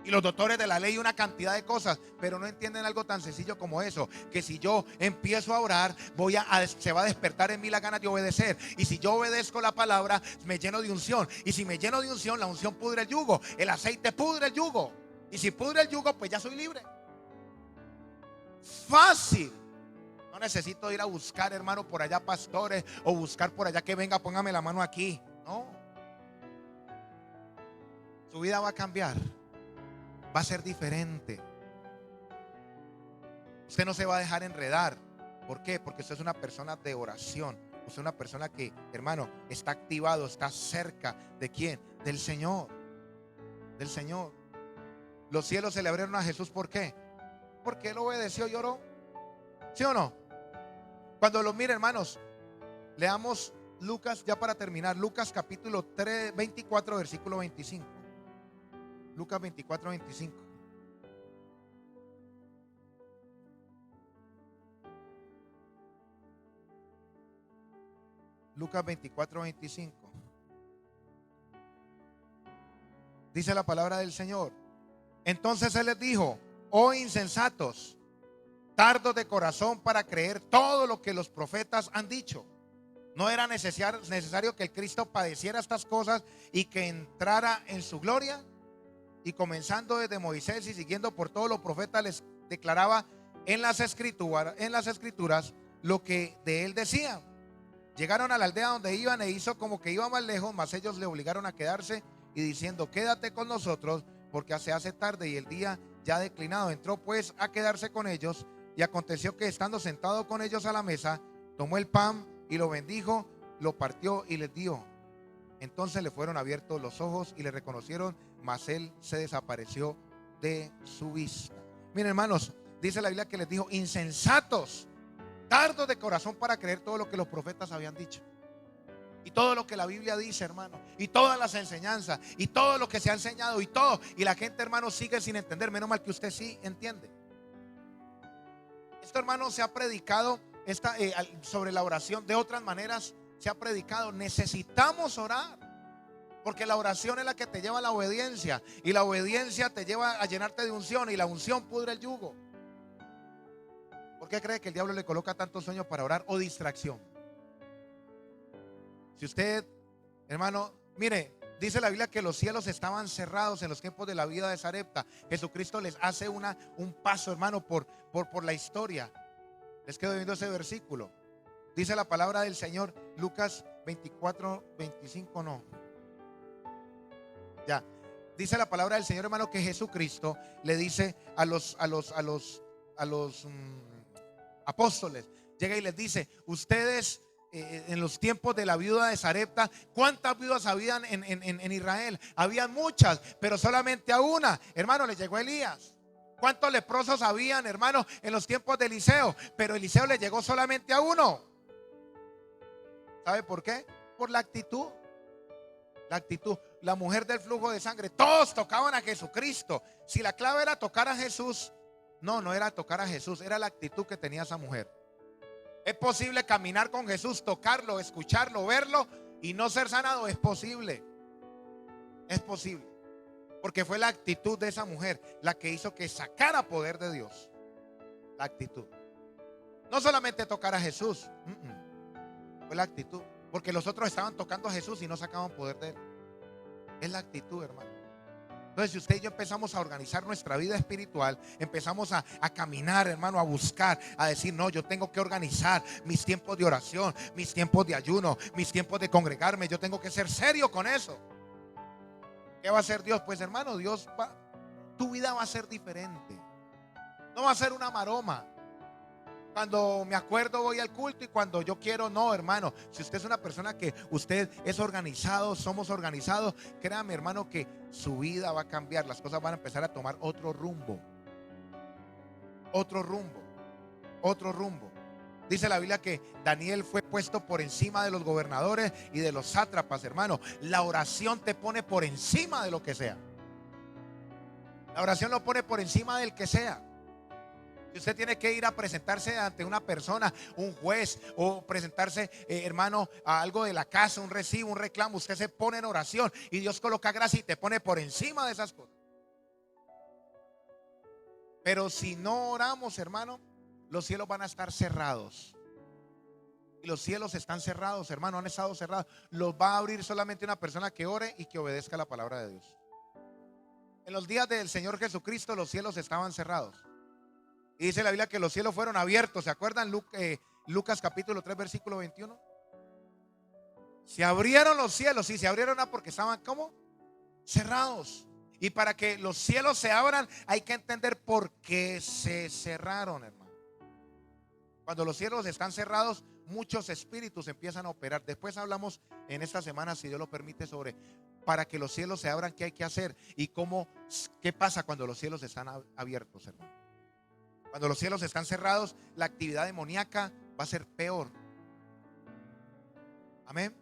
Y los doctores de la ley, una cantidad de cosas, pero no entienden algo tan sencillo como eso, que si yo empiezo a orar, se va a despertar en mí la ganas de obedecer. Y si yo obedezco la palabra, me lleno de unción. Y si me lleno de unción, la unción pudre el yugo. El aceite pudre el yugo. Y si pudre el yugo, pues ya soy libre. Fácil. No necesito ir a buscar, hermano, por allá pastores, o buscar por allá que venga, póngame la mano aquí. No. Su vida va a cambiar. Va a ser diferente. Usted no se va a dejar enredar. ¿Por qué? Porque usted es una persona de oración. Usted es una persona que, hermano, está activado, está cerca. ¿De quién? Del Señor. Del Señor. Los cielos se le abrieron a Jesús. ¿Por qué? Porque Él obedeció y oró. ¿Sí o no? Cuando lo mire, hermanos, leamos Lucas, ya para terminar. Lucas capítulo 3, 24, versículo 25. Lucas 24, 25. Lucas 24, 25. Dice la palabra del Señor. Entonces Él les dijo: oh insensatos, tardos de corazón para creer todo lo que los profetas han dicho. ¿No era necesario que el Cristo padeciera estas cosas y que entrara en su gloria? Y comenzando desde Moisés y siguiendo por todos los profetas, les declaraba en las escrituras lo que de él decían. Llegaron a la aldea donde iban e hizo como que iba más lejos, mas ellos le obligaron a quedarse y diciendo: quédate con nosotros, porque se hace tarde y el día ya declinado. Entró pues a quedarse con ellos, y aconteció que estando sentado con ellos a la mesa, tomó el pan y lo bendijo, lo partió y les dio. Entonces le fueron abiertos los ojos y le reconocieron, mas él se desapareció de su vista. Miren, hermanos, dice la Biblia que les dijo: insensatos, tardos de corazón para creer todo lo que los profetas habían dicho. Y todo lo que la Biblia dice, hermano, y todas las enseñanzas, y todo lo que se ha enseñado, y todo. Y la gente, hermano, sigue sin entender. Menos mal que usted sí entiende. Esto, hermano, se ha predicado sobre la oración. De otras maneras se ha predicado. Necesitamos orar, porque la oración es la que te lleva a la obediencia, y la obediencia te lleva a llenarte de unción, y la unción pudre el yugo. ¿Por qué cree que el diablo le coloca tantos sueños para orar o distracción? Si usted, hermano, mire, dice la Biblia que los cielos estaban cerrados en los tiempos de la vida de Sarepta. Jesucristo les hace un paso, hermano, por la historia. Les quedo viendo ese versículo. Dice la palabra del Señor, Lucas 24, 25, no. Ya. Dice la palabra del Señor, hermano, que Jesucristo le dice a los apóstoles, llega y les dice: ustedes, en los tiempos de la viuda de Sarepta, ¿cuántas viudas habían en Israel? Habían muchas, pero solamente a una, hermano, le llegó Elías. ¿Cuántos leprosos habían, hermano, en los tiempos de Eliseo? Pero Eliseo le llegó solamente a uno. ¿Sabe por qué? Por la actitud. La actitud. La mujer del flujo de sangre, todos tocaban a Jesucristo. Si la clave era tocar a Jesús, no era tocar a Jesús, era la actitud que tenía esa mujer. ¿Es posible caminar con Jesús, tocarlo, escucharlo, verlo y no ser sanado? Es posible. Es posible. Porque fue la actitud de esa mujer la que hizo que sacara poder de Dios. La actitud. No solamente tocar a Jesús. Fue la actitud. Porque los otros estaban tocando a Jesús y no sacaban poder de él. Es la actitud, hermano. Entonces, si usted y yo empezamos a organizar nuestra vida espiritual, empezamos a caminar, hermano, a buscar, a decir: no, yo tengo que organizar mis tiempos de oración, mis tiempos de ayuno, mis tiempos de congregarme. Yo tengo que ser serio con eso. ¿Qué va a hacer Dios? Pues hermano, tu vida va a ser diferente. No va a ser una maroma. Cuando me acuerdo voy al culto y cuando yo quiero no, hermano. Si usted es una persona que usted es organizado, somos organizados, créame, hermano, que su vida va a cambiar. Las cosas van a empezar a tomar otro rumbo. Otro rumbo. Otro rumbo. Dice la Biblia que Daniel fue puesto por encima de los gobernadores y de los sátrapas, hermano. La oración te pone por encima de lo que sea. La oración lo pone por encima del que sea. Si usted tiene que ir a presentarse ante una persona, un juez, o presentarse, hermano, a algo de la casa, un recibo, un reclamo, usted se pone en oración y Dios coloca gracia y te pone por encima de esas cosas. Pero si no oramos, hermano, los cielos van a estar cerrados. Y los cielos están cerrados, hermano, han estado cerrados. Los va a abrir solamente una persona que ore y que obedezca la palabra de Dios. En los días del Señor Jesucristo los cielos estaban cerrados. Y dice la Biblia que los cielos fueron abiertos. ¿Se acuerdan? Lucas capítulo 3 versículo 21. Se abrieron los cielos. Sí, se abrieron porque estaban ¿cómo? Cerrados. Y para que los cielos se abran hay que entender por qué se cerraron, hermano. Cuando los cielos están cerrados, muchos espíritus empiezan a operar. Después hablamos en esta semana, si Dios lo permite, sobre para que los cielos se abran, qué hay que hacer y qué pasa cuando los cielos están abiertos, hermano. Cuando los cielos están cerrados, la actividad demoníaca va a ser peor. Amén.